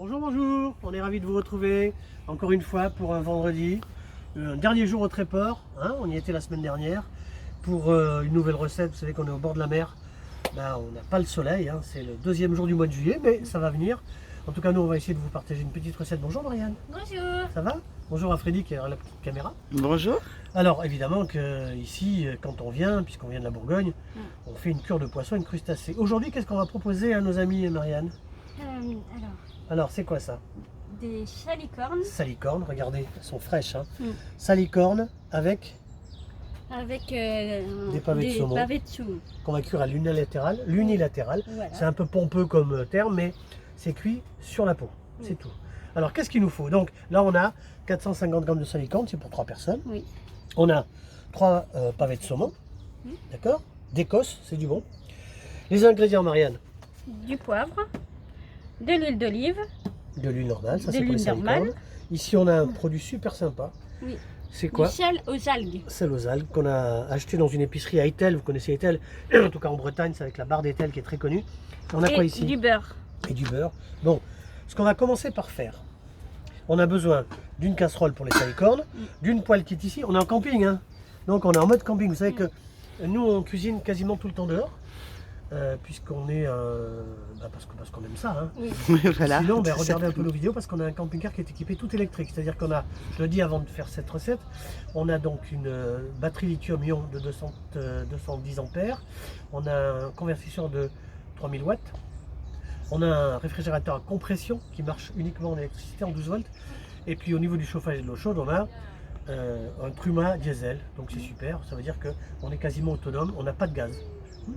Bonjour, bonjour, on est ravis de vous retrouver encore une fois pour un vendredi, un dernier jour au Tréport, hein, on y était la semaine dernière pour une nouvelle recette. Vous savez qu'on est au bord de la mer, ben, on n'a pas le soleil, hein, c'est le deuxième jour du mois de juillet, mais ça va venir. En tout cas, nous on va essayer de vous partager une petite recette. Bonjour Marianne. Bonjour. Ça va? Bonjour à Freddy qui est à la petite caméra. Bonjour. Alors évidemment que ici, quand on vient, puisqu'on vient de la Bourgogne, on fait une cure de poisson et de crustacés. Aujourd'hui, qu'est-ce qu'on va proposer à nos amis, Marianne? Alors, c'est quoi ça? Des salicornes Salicornes, regardez, elles sont fraîches. Hein. Mm. Salicornes avec avec des pavés de saumon qu'on va cuire à l'unilatéral. Voilà. C'est un peu pompeux comme terme, mais c'est cuit sur la peau. Oui. C'est tout. Alors, qu'est-ce qu'il nous faut? Donc, là, on a 450 grammes de salicornes, c'est pour 3 personnes. Oui. On a 3 pavés de saumon, Mm. d'accord? D'Écosse, c'est du bon. Les ingrédients, Marianne? Du poivre, de l'huile d'olive. De l'huile normale, ça De c'est pour les l'huile normale. salicornes. Ici, on a un produit super sympa. Oui. C'est quoi? Du sel aux algues. Sel aux algues qu'on a acheté dans une épicerie à Etel. Vous connaissez Etel? En tout cas en Bretagne, c'est avec la barre d'Etel qui est très connue. On a quoi Et ici? du beurre. Et du beurre. Bon, ce qu'on va commencer par faire, on a besoin d'une casserole pour les salicornes, d'une poêle qui est ici. On est en camping, hein, donc on est en mode camping. Vous savez que nous, on cuisine quasiment tout le temps dehors, puisqu'on est... parce qu'on aime ça. Hein. Oui. Voilà. Sinon, regardez un peu nos vidéos parce qu'on a un camping-car qui est équipé tout électrique. C'est-à-dire qu'on a, je le dis avant de faire cette recette, on a donc une batterie lithium-ion de 210 ampères. On a un convertisseur de 3000 watts. On a un réfrigérateur à compression qui marche uniquement en électricité en 12 volts. Et puis au niveau du chauffage et de l'eau chaude, on a un Truma diesel. Donc c'est super, ça veut dire qu'on est quasiment autonome, on n'a pas de gaz.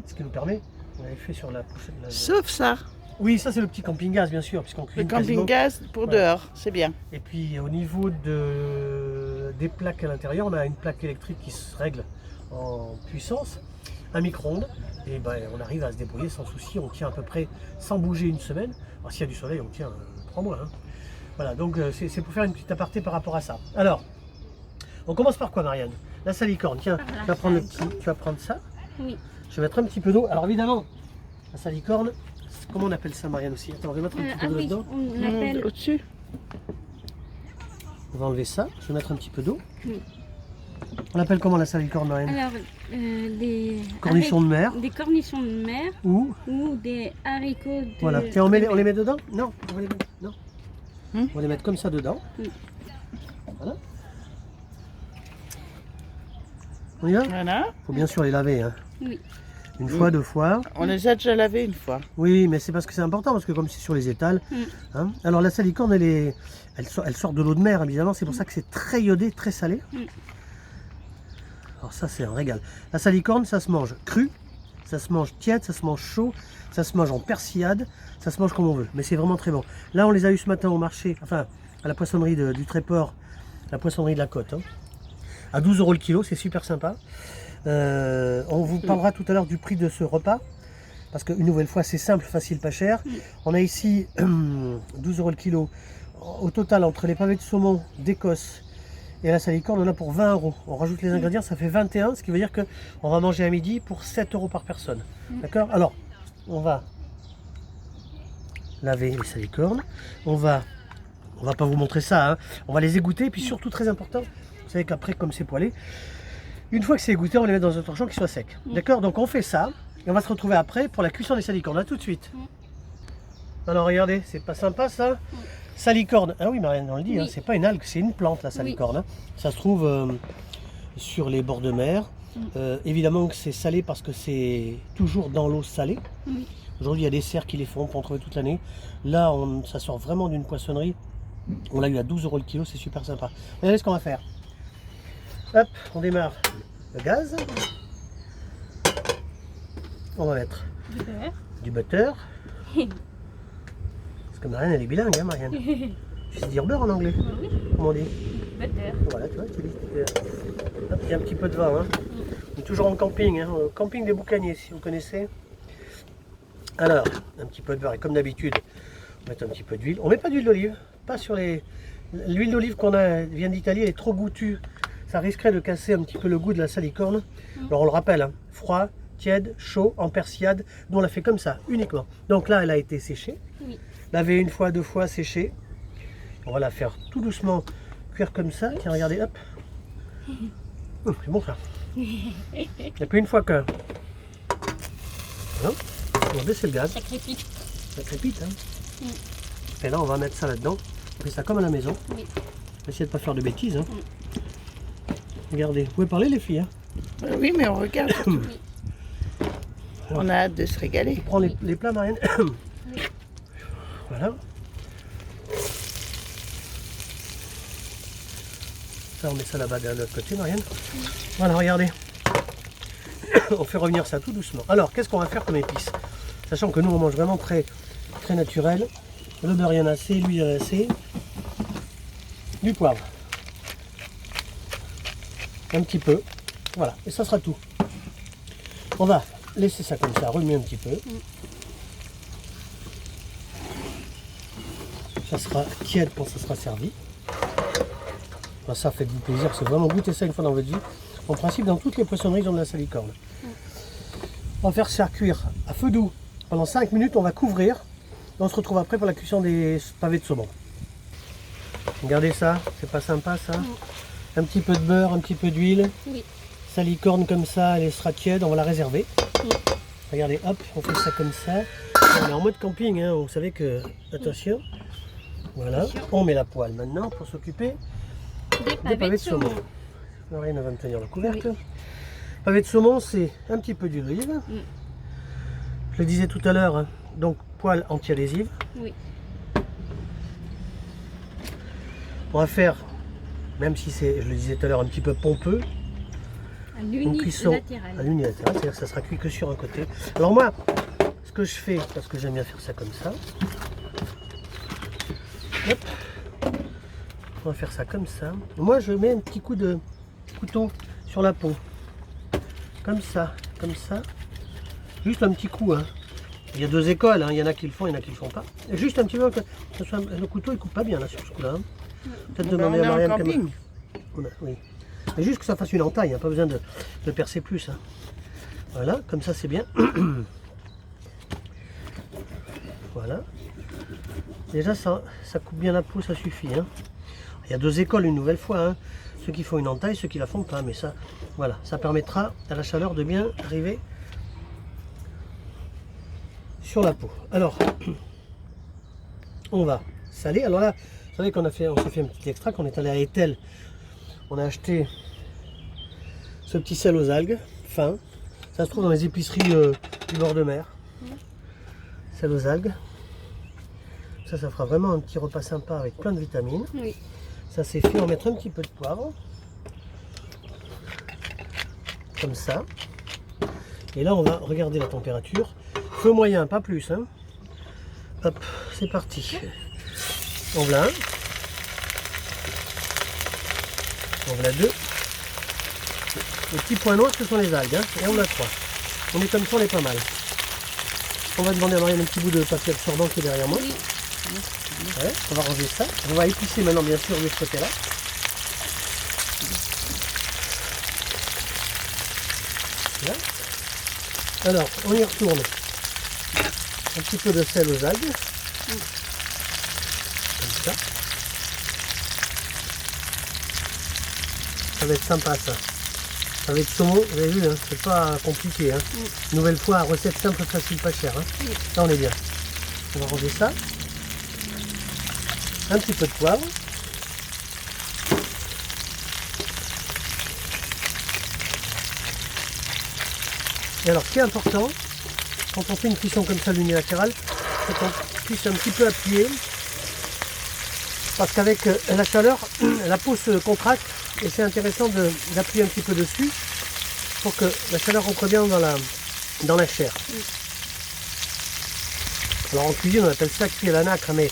Ce qui nous permet, on avait fait sur la pochette. Sauf ça, Oui, ça c'est le petit camping-gaz bien sûr, puisqu'on le cuisine quasiment. camping-gaz pour Voilà. dehors, c'est bien. Et puis au niveau des plaques à l'intérieur, on a une plaque électrique qui se règle en puissance, un micro-ondes, et on arrive à se débrouiller sans souci. On tient à peu près sans bouger une semaine. Alors s'il y a du soleil, on tient 3 mois. Hein. Voilà, donc c'est pour faire une petite aparté par rapport à ça. Alors, on commence par quoi, Marianne? La salicorne, tiens, Par la tu vas prendre salicorne. tu vas prendre ça. Oui. Je vais mettre un petit peu d'eau. Alors évidemment, la salicorne, comment on appelle ça, Marianne aussi? Attends, on va mettre un petit peu d'eau Oui, dedans. on appelle... Au-dessus. On va enlever ça. Je vais mettre un petit peu d'eau. Oui. On appelle comment la salicorne, Marianne? Alors, des... Cornichons de mer. Des cornichons de mer Ou ou des haricots de... voilà. Tiens, on les met dedans? Non, on va les mettre. Non. Hmm. On va les mettre comme ça dedans. Oui. Voilà. On y va? Voilà. Faut bien sûr les laver. Hein. Oui. Une fois, 2 fois. On les a déjà lavés une fois. Oui, mais c'est parce que c'est important, parce que comme c'est sur les étals. Hein. Alors la salicorne, elle sort de l'eau de mer, évidemment. C'est pour ça que c'est très iodé, très salé. Alors ça, c'est un régal. La salicorne, ça se mange cru, ça se mange tiède, ça se mange chaud, ça se mange en persillade, ça se mange comme on veut. Mais c'est vraiment très bon. Là, on les a eu ce matin au marché, enfin à la poissonnerie du Tréport, la poissonnerie de la Côte. Hein. À 12 € le kilo, c'est super sympa. On vous parlera tout à l'heure du prix de ce repas. Parce qu'une nouvelle fois, c'est simple, facile, pas cher. On a ici 12 € le kilo. Au total, entre les pavés de saumon d'Écosse et la salicorne, on a pour 20 €. On rajoute les ingrédients, ça fait 21, ce qui veut dire qu'on va manger à midi pour 7 € par personne. D'accord? Alors, on va laver les salicornes. On va pas vous montrer ça, hein. On va les égoutter. Et puis surtout, très important, vous savez qu'après, comme c'est poêlé, une fois que c'est égouté, on les met dans un torchon qui soit sec. D'accord? Donc on fait ça. Et on va se retrouver après pour la cuisson des salicornes. A tout de suite. Alors regardez, c'est pas sympa ça? Salicorne, ah oui Marianne, on le dit, Oui. hein, c'est pas une algue, c'est une plante la salicorne. Hein. Ça se trouve sur les bords de mer. Évidemment que c'est salé parce que c'est toujours dans l'eau salée. Oui. Aujourd'hui il y a des cerfs qui les font, on peut en trouver toute l'année. Là ça sort vraiment d'une poissonnerie. On l'a eu à 12 € le kilo, c'est super sympa. Regardez ce qu'on va faire. Hop, on démarre le gaz. On va mettre Du beurre. du butter. Parce que Marianne elle est bilingue, hein Marianne. Tu sais dire beurre en anglais? Oui. Comment on dit? Butter. Voilà, tu vois, tu dis. Hop, il y a un petit peu de vin. Hein. On est toujours en camping, hein, au camping des Boucaniers, si vous connaissez. Alors, un petit peu de beurre, et comme d'habitude, on met un petit peu d'huile. On met pas d'huile d'olive, pas sur les. L'huile d'olive qu'on a vient d'Italie, elle est trop goûtue. Ça risquerait de casser un petit peu le goût de la salicorne. Alors on le rappelle, hein, froid, tiède, chaud, en persillade. Nous on l'a fait comme ça, uniquement. Donc là, elle a été séchée. Oui. laver une fois, 2 fois, sécher. On va la faire tout doucement cuire comme ça. Tiens, regardez, hop. C'est bon ça. Et puis une fois que... Voilà. On va baisser le gaz. Ça crépite. Ça crépite, hein. Et là, on va mettre ça là-dedans. On fait ça comme à la maison. Oui. Essayez de pas faire de bêtises. Hein. Regardez, vous pouvez parler les filles. Hein. Oui, mais on regarde. Oui. On a hâte de se régaler. Prends les plats, Marianne. Voilà. Ça, on met ça là-bas de l'autre côté, Marianne. Voilà, regardez. On fait revenir ça tout doucement. Alors, qu'est-ce qu'on va faire comme épices? Sachant que nous, on mange vraiment très, très naturel. Le beurre, il y en a assez, l'huile, il y en a assez. Du poivre. Un petit peu. Voilà, et ça sera tout. On va laisser ça comme ça, remuer un petit peu. Ça sera tiède quand ça sera servi. Ben, ça faites-vous plaisir, c'est vraiment goûter ça une fois dans votre vie. En principe, dans toutes les poissonneries, ils ont de la salicorne. On va faire ça cuire à feu doux pendant 5 minutes, on va couvrir. Et on se retrouve après pour la cuisson des pavés de saumon. Regardez ça, c'est pas sympa ça? Un petit peu de beurre, un petit peu d'huile. Oui. Salicorne comme ça, elle sera tiède, on va la réserver. Regardez, hop, on fait ça comme ça. On est en mode camping, hein, vous savez que... Attention. Voilà, on met la poêle maintenant pour s'occuper Des pavés de saumon. Marianne va me tenir le couvercle. Pavé de saumon, c'est un petit peu d'huile. Je le disais tout à l'heure, hein, donc poêle anti-adhésive. Oui. On va faire, même si c'est, je le disais tout à l'heure, un petit peu pompeux, À une cuisson à l'unilatéral. l'unilatéral, c'est-à-dire que ça sera cuit que sur un côté. Alors moi, ce que je fais, parce que j'aime bien faire ça comme ça, hop, on va faire ça comme ça. Moi, je mets un petit coup de couteau sur la peau, comme ça, juste un petit coup. Hein. Il y a 2 écoles, hein. Il y en a qui le font, il y en a qui le font pas. Et juste un petit peu, le couteau il coupe pas bien là sur ce coup-là. Hein. Peut-être demander à Marianne. camping. Oui. Mais juste que ça fasse une entaille, hein, pas besoin de percer plus. Hein. Voilà, comme ça c'est bien. Voilà. Déjà ça coupe bien la peau, ça suffit. Hein. Il y a 2 écoles une nouvelle fois. Hein. Ceux qui font une entaille, ceux qui la font pas. Mais ça, voilà, ça permettra à la chaleur de bien arriver sur la peau. Alors, on va saler. Alors là, vous savez qu'on s'est fait un petit extra, qu'on est allé à Etel. On a acheté ce petit sel aux algues, fin. Ça se trouve dans les épiceries du bord de mer. Sel aux algues. Ça fera vraiment un petit repas sympa avec plein de vitamines. Oui. Ça c'est fait, on va mettre un petit peu de poivre. Comme ça. Et là, on va regarder la température. Feu moyen, pas plus. Hein. Hop, c'est parti. On voilà un. On voilà 2. Les petits points noirs, ce sont les algues. Hein. Et on a 3. On est comme ça, on est pas mal. On va demander à Marianne un petit bout de papier absorbant qui est derrière moi. Oui. Ouais, on va ranger ça. On va épicer maintenant, bien sûr, de ce côté-là. Là. Alors, on y retourne. Un petit peu de sel aux algues. Comme ça. Ça va être sympa ça. Avec saumon, vous avez vu, hein, c'est pas compliqué. Hein. Nouvelle fois, recette simple, facile, pas chère. Hein. Là, on est bien. On va ranger ça. Un petit peu de poivre. Et alors, ce qui est important, quand on fait une cuisson comme ça l'unilatérale, c'est qu'on puisse un petit peu appuyer. Parce qu'avec la chaleur, la peau se contracte et c'est intéressant d'appuyer un petit peu dessus pour que la chaleur rentre bien dans la chair. Alors en cuisine, on appelle ça cuire à la nacre, mais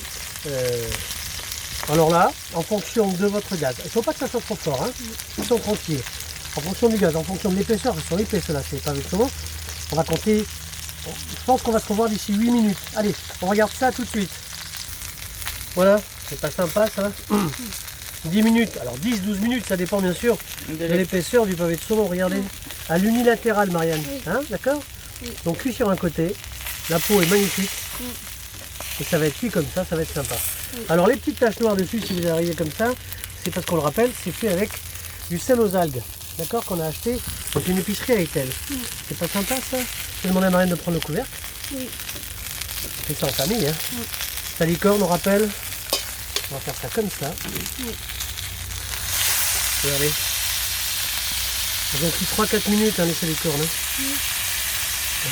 alors là, en fonction de votre gaz, il ne faut pas que ça soit trop fort, hein, ils sont tranquilles. En fonction du gaz, en fonction de l'épaisseur, ils sont épais ceux-là, c'est pas avec saumon. On va compter, je pense qu'on va se revoir d'ici 8 minutes. Allez, on regarde ça tout de suite. Voilà, c'est pas sympa ça. 10 minutes, alors 10-12 minutes, ça dépend bien sûr de l'épaisseur du pavé de saumon. Regardez, à l'unilatéral, Marianne, hein, d'accord? Donc cuit sur un côté, la peau est magnifique. Et ça va être cuit comme ça va être sympa. Alors les petites taches noires dessus, si vous arrivez comme ça, c'est parce qu'on le rappelle, c'est fait avec du sel aux algues. D'accord, qu'on a acheté dans une épicerie à Etel. C'est pas sympa ça? J'ai demandé à Marianne de prendre le couvercle. Oui. C'est ça en famille. Hein. Salicorne, on rappelle. On va faire ça comme ça. Regardez. Ils ont pris 3-4 minutes les salicornes. Hein.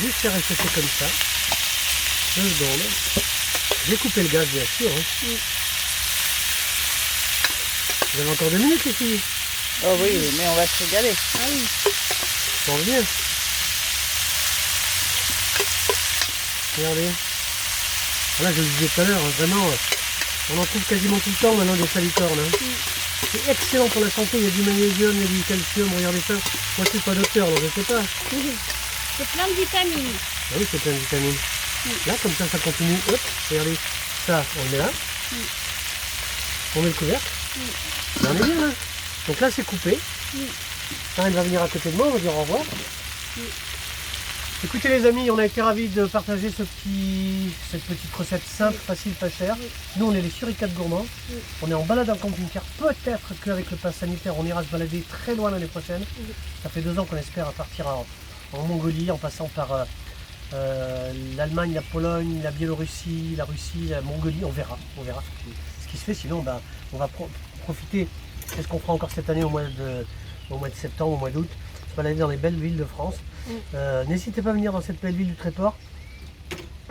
Juste faire réchauffer comme ça. 2 secondes. J'ai coupé le gaz bien sûr. Hein. Vous avez encore 2 minutes les filles. Oh oui, mais on va se régaler. Ah oui. Ça va bien. Regardez. Voilà, je le disais tout à l'heure, hein, vraiment, on en trouve quasiment tout le temps maintenant des salicornes. Hein. C'est excellent pour la santé, il y a du magnésium, il y a du calcium, regardez ça. Moi je suis pas docteur, donc je sais pas. C'est plein de vitamines. Ah oui, c'est plein de vitamines. Là, comme ça continue. Hop, regardez. Ça, on le met là. On met le couvercle. Là, on est bien là. Donc là, c'est coupé. Marine va venir à côté de moi, on va dire au revoir. Écoutez les amis, on a été ravis de partager cette petite recette simple, facile, pas chère. Nous on est les suricates gourmands. On est en balade en camping-car. Peut-être qu'avec le pass sanitaire on ira se balader très loin l'année prochaine. Ça fait 2 ans qu'on espère partir en Mongolie en passant par l'Allemagne, la Pologne, la Biélorussie, la Russie, la Mongolie. On verra ce qui se fait. Sinon on va profiter. C'est ce qu'on fera encore cette année au mois de septembre, au mois d'août. Se balader dans les belles villes de France. N'hésitez pas à venir dans cette belle ville du Tréport.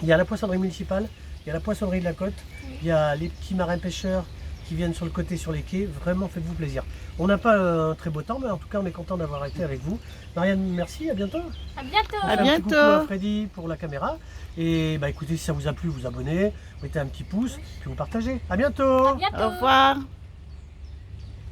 Il y a la poissonnerie municipale, il y a la poissonnerie de la côte, il y a les petits marins pêcheurs qui viennent sur le côté, sur les quais. Vraiment, faites-vous plaisir. On n'a pas un très beau temps, mais en tout cas, on est content d'avoir été avec vous. Marianne, merci, à bientôt. À bientôt. À Un petit bientôt. coucou à Freddy pour la caméra. Et bah écoutez, si ça vous a plu, vous abonnez, mettez un petit pouce, puis vous partagez. À bientôt. À bientôt. Au revoir.